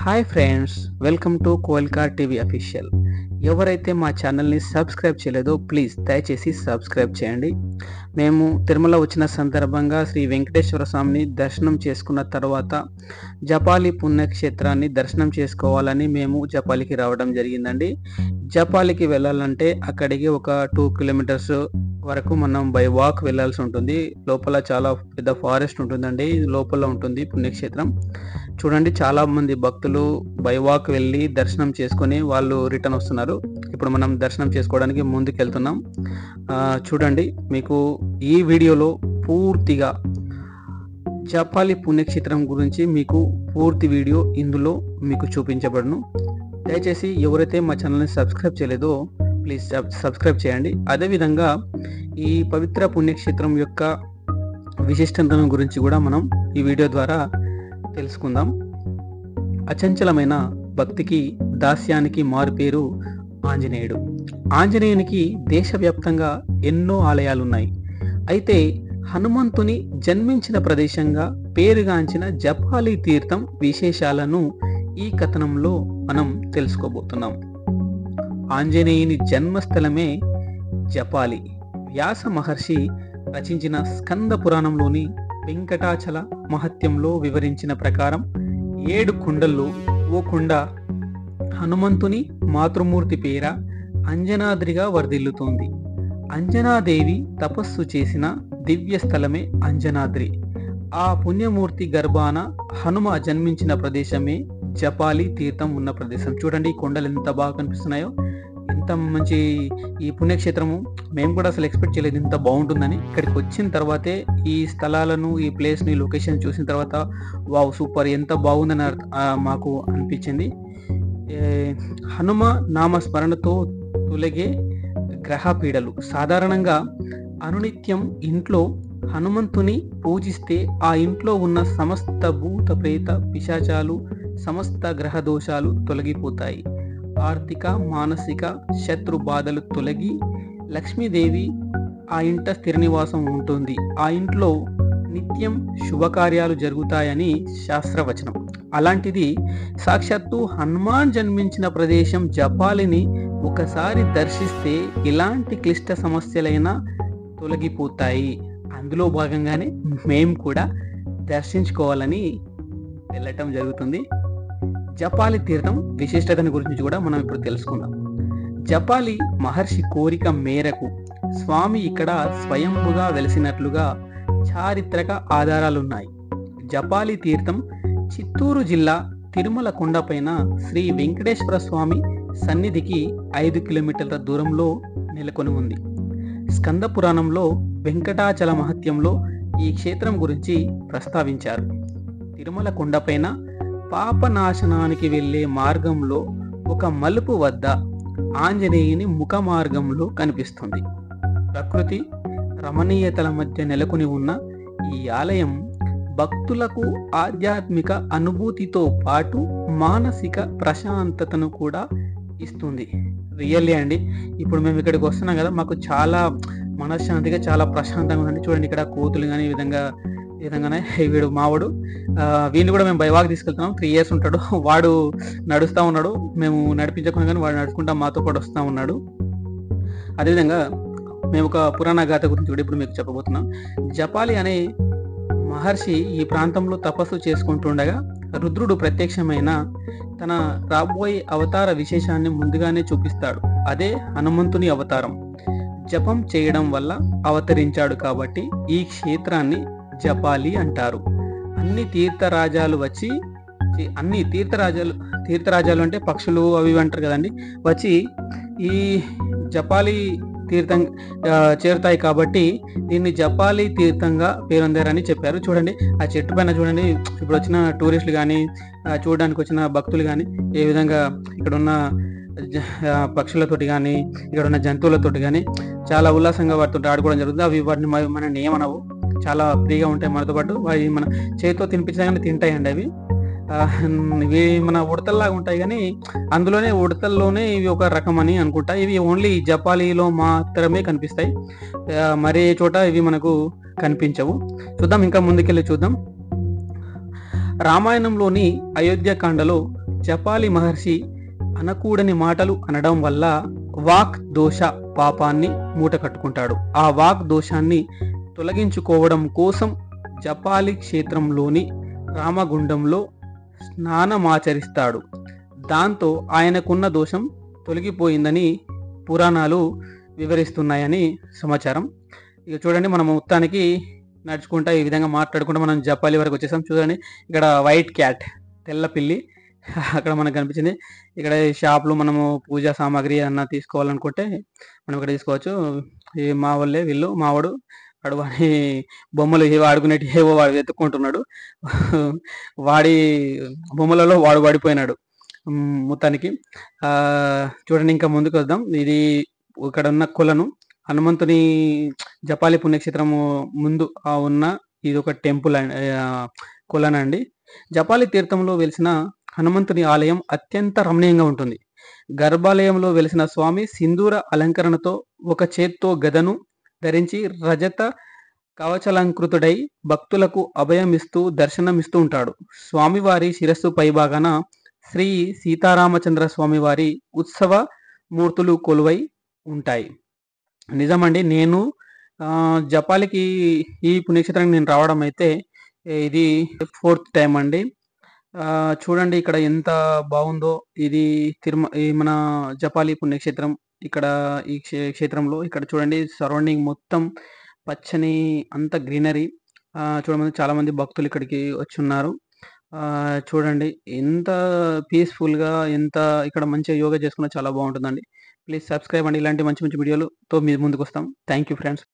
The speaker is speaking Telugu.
హాయ్ ఫ్రెండ్స్, వెల్కమ్ టు కోల్కార్ టీవీ అఫీషియల్. ఎవరైతే మా ఛానల్ని సబ్స్క్రైబ్ చేయలేదో ప్లీజ్ దయచేసి సబ్స్క్రైబ్ చేయండి. మేము తిరుమల వచ్చిన సందర్భంగా శ్రీ వెంకటేశ్వర స్వామిని దర్శనం చేసుకున్న తర్వాత జపాలి పుణ్యక్షేత్రాన్ని దర్శనం చేసుకోవాలని మేము జపాలికి రావడం జరిగిందండి. జపాలికి వెళ్ళాలంటే అక్కడికి ఒక 2 కిలోమీటర్స్ వరకు మనం బై వాక్ వెళ్ళాల్సి ఉంటుంది. లోపల చాలా పెద్ద ఫారెస్ట్ ఉంటుందండి, లోపల ఉంటుంది పుణ్యక్షేత్రం. చూడండి, చాలా మంది భక్తులు బై వాక్ వెళ్ళి దర్శనం చేసుకొని వాళ్ళు రిటర్న్ వస్తున్నారు. ఇప్పుడు మనం దర్శనం చేసుకోవడానికి ముందుకు వెళ్తున్నాం. చూడండి, మీకు ఈ వీడియోలో పూర్తిగా జపాలి పుణ్యక్షేత్రం గురించి మీకు పూర్తి వీడియో ఇందులో మీకు చూపించబడును. దయచేసి ఎవరైతే మా ఛానల్ని సబ్స్క్రైబ్ చేయలేదో ప్లీజ్ సబ్స్క్రైబ్ చేయండి. అదేవిధంగా ఈ పవిత్ర పుణ్యక్షేత్రం యొక్క విశిష్టతను గురించి కూడా మనం ఈ వీడియో ద్వారా తెలుసుకుందాం. అచంచలమైన భక్తికి, దాస్యానికి మారుపేరు ఆంజనేయుడు. ఆంజనేయునికి దేశవ్యాప్తంగా ఎన్నో ఆలయాలున్నాయి. అయితే హనుమంతుని జన్మించిన ప్రదేశంగా పేరుగాంచిన జపాలి తీర్థం విశేషాలను ఈ కథనంలో మనం తెలుసుకోబోతున్నాం. ఆంజనేయుని జన్మస్థలమే జపాలి. వ్యాస మహర్షి రచించిన స్కంద పురాణంలోని వెంకటాచల మహత్యంలో వివరించిన ప్రకారం 7 కొండల్లో ఓ కొండ హనుమంతుని మాతృమూర్తి పేర అంజనాద్రిగా వర్ధిల్లుతోంది. అంజనాదేవి తపస్సు చేసిన దివ్య స్థలమే అంజనాద్రి. ఆ పుణ్యమూర్తి గర్భాన హనుమ జన్మించిన ప్రదేశమే జపాలి తీర్థం ఉన్న ప్రదేశం. చూడండి, ఈ కొండలు ఎంత బాగా కనిపిస్తున్నాయో, ఎంత మంచి ఈ పుణ్యక్షేత్రము. మేము కూడా అసలు ఎక్స్పెక్ట్ చేయలేదు ఇంత బాగుంటుందని. ఇక్కడికి వచ్చిన తర్వాతే ఈ స్థలాలను, ఈ ప్లేస్ని, లొకేషన్ చూసిన తర్వాత వావ్ సూపర్, ఎంత బాగుందని మాకు అనిపించింది. హనుమ నామస్మరణతో తొలగే గ్రహ పీడలు. సాధారణంగా అనునిత్యం ఇంట్లో హనుమంతుని పూజిస్తే ఆ ఇంట్లో ఉన్న సమస్త భూత ప్రేత పిశాచాలు, సమస్త గ్రహ దోషాలు తొలగిపోతాయి. ఆర్థిక, మానసిక శత్రు బాధలు తొలగి లక్ష్మీదేవి ఆ ఇంట స్థిర నివాసం ఉంటుంది. ఆ ఇంట్లో నిత్యం శుభకార్యాలు జరుగుతాయని శాస్త్రవచనం. అలాంటిది సాక్షాత్తు హనుమాన్ జన్మించిన ప్రదేశం జపాలిని ఒకసారి దర్శిస్తే ఇలాంటి క్లిష్ట సమస్యలైనా తొలగిపోతాయి. అందులో భాగంగానే మేము కూడా దర్శించుకోవాలని వెళ్ళటం జరుగుతుంది. జపాలి తీర్థం విశిష్టతను గురించి కూడా మనం ఇప్పుడు తెలుసుకుందాం. జపాలి మహర్షి కోరిక మేరకు స్వామి ఇక్కడ స్వయంభుగా వెలిసినట్లుగా చారిత్రక ఆధారాలున్నాయి. జపాలి తీర్థం చిత్తూరు జిల్లా తిరుమల కొండపైన శ్రీ వెంకటేశ్వర స్వామి సన్నిధికి 5 కిలోమీటర్ల దూరంలో నెలకొని ఉంది. స్కంద పురాణంలో వెంకటాచల మహత్యంలో ఈ క్షేత్రం గురించి ప్రస్తావించారు. తిరుమల కొండపైన పాపనాశనానికి వెళ్ళే మార్గంలో ఒక మలుపు వద్ద ఆంజనేయుని ముఖ మార్గంలో కనిపిస్తుంది. ప్రకృతి రమణీయతల మధ్య నెలకొని ఉన్న ఈ ఆలయం భక్తులకు ఆధ్యాత్మిక అనుభూతితో పాటు మానసిక ప్రశాంతతను కూడా ఇస్తుంది. రియల్లీ అండి, ఇప్పుడు మేము ఇక్కడికి వస్తున్నాం కదా, మాకు చాలా మనశ్శాంతిగా, చాలా ప్రశాంతంగా ఉందండి. చూడండి, ఇక్కడ కోతులు కానీ ఈ విధంగానే వీడు మావాడు, వీడిని కూడా మేము బైవాక్ తీసుకెళ్తున్నాం. 3 years ఉంటాడు. వాడు నడుస్తూ ఉన్నాడు, మేము నడిపించకుండా కానీ వాడు నడుచుకుంటా మాతో పాటు వస్తూ ఉన్నాడు. అదేవిధంగా మేము ఒక పురాణ గాథ గురించి కూడా ఇప్పుడు మీకు చెప్పబోతున్నాం. జపాలి అనే మహర్షి ఈ ప్రాంతంలో తపస్సు చేసుకుంటుండగా రుద్రుడు ప్రత్యక్షమైన తన రాబోయే అవతార విశేషాన్ని ముందుగానే చూపిస్తాడు. అదే హనుమంతుని అవతారం. జపం చేయడం వల్ల అవతరించాడు కాబట్టి ఈ క్షేత్రాన్ని జపాలి అంటారు. అన్ని తీర్థరాజాలు అంటే పక్షులు అవి అంటారు కదండి, వచ్చి ఈ జపాలి తీర్థం చేరుతాయి కాబట్టి దీన్ని జపాలి తీర్థంగా పేరొందారని చెప్పారు. చూడండి, ఆ చెట్టు పైన చూడండి, ఇప్పుడు వచ్చిన టూరిస్టులు కానీ చూడడానికి వచ్చిన భక్తులు కానీ ఏ విధంగా ఇక్కడ ఉన్న పక్షులతోటి కానీ ఇక్కడ ఉన్న జంతువులతోటి కానీ చాలా ఉల్లాసంగా వాటితో ఆడుకోవడం జరుగుతుంది. అవి వాటిని మనని ఏమనవు, చాలా ఫ్రీగా ఉంటాయి మనతో పాటు. అవి మన చేతితో తినిపించినా కానీ తింటాయండి. ఇవి మన ఉడతల్లాగా ఉంటాయి, కానీ అందులోనే ఉడతల్లోనే ఇవి ఒక రకం అని అనుకుంటా. ఇవి ఓన్లీ జపాలీలో మాత్రమే కనిపిస్తాయి, మరే చోట ఇవి మనకు కనిపించవు. చూద్దాం, ఇంకా ముందుకెళ్ళి చూద్దాం. రామాయణంలోని అయోధ్యకాండలో జపాలి మహర్షి అనకూడని మాటలు అనడం వల్ల వాక్ దోష పాపాన్ని మూట కట్టుకుంటాడు. ఆ వాక్ దోషాన్ని తొలగించుకోవడం కోసం జపాలి క్షేత్రంలోని రామగుండంలో స్నానమాచరిస్తాడు. దాంతో ఆయనకున్న దోషం తొలగిపోయిందని పురాణాలు వివరిస్తున్నాయని సమాచారం. ఇక చూడండి, మనం మొత్తానికి నడుచుకుంటా ఈ విధంగా మాట్లాడుకుంటూ మనం జపాలి వరకు వచ్చేసాం. చూడండి, ఇక్కడ వైట్ క్యాట్, తెల్ల పిల్లి అక్కడ మనకు కనిపించింది. ఇక్కడ షాప్లో మనము పూజా సామాగ్రి అన్న తీసుకోవాలనుకుంటే మనం ఇక్కడ తీసుకోవచ్చు. ఈ మా వాళ్ళే వీళ్ళు, మావాడు వాడి బొమ్మలు ఏవో ఆడుకునేటి ఏవో వాడు వెతుక్కుంటున్నాడు. వాడి బొమ్మలలో వాడు పడిపోయినాడు మొత్తానికి. చూడండి, ఇంకా ముందుకు వద్దాం. ఇది ఇక్కడ ఉన్న కొలను హనుమంతుని జపాలి పుణ్యక్షేత్రము ముందు ఉన్న ఇది ఒక టెంపుల్ కొలనండి. జపాలి తీర్థంలో వెలిసిన హనుమంతుని ఆలయం అత్యంత రమణీయంగా ఉంటుంది. గర్భాలయంలో వెలిసిన స్వామి సింధూర అలంకరణతో ఒక చేత్తో గదను ధరించి రజత కవచలంకృతుడై భక్తులకు అభయమిస్తూ దర్శనమిస్తూ ఉంటాడు. స్వామివారి శిరస్సు పైభాగాన శ్రీ సీతారామచంద్ర స్వామివారి ఉత్సవ మూర్తులు కొలువై ఉంటాయి. నిజమండి, నేను జపాలికి ఈ పుణ్యక్షేత్రానికి నేను రావడం అయితే ఇది 4th టైం అండి. చూడండి ఇక్కడ ఎంత బాగుందో. ఇది మన జపాలి పుణ్యక్షేత్రం. ఇక్కడ ఈ క్షేత్రంలో ఇక్కడ చూడండి, సరౌండింగ్ మొత్తం పచ్చని అంత గ్రీనరీ. చూడమంది చాలా మంది భక్తులు ఇక్కడికి వచ్చి ఉన్నారు. చూడండి ఎంత పీస్ఫుల్గా, ఎంత ఇక్కడ మంచిగా యోగా చేసుకున్నా చాలా బాగుంటుందండి. ప్లీజ్ సబ్స్క్రైబ్ అండి. ఇలాంటి మంచి మంచి వీడియోలతో మీ ముందుకు వస్తాం. Thank you friends.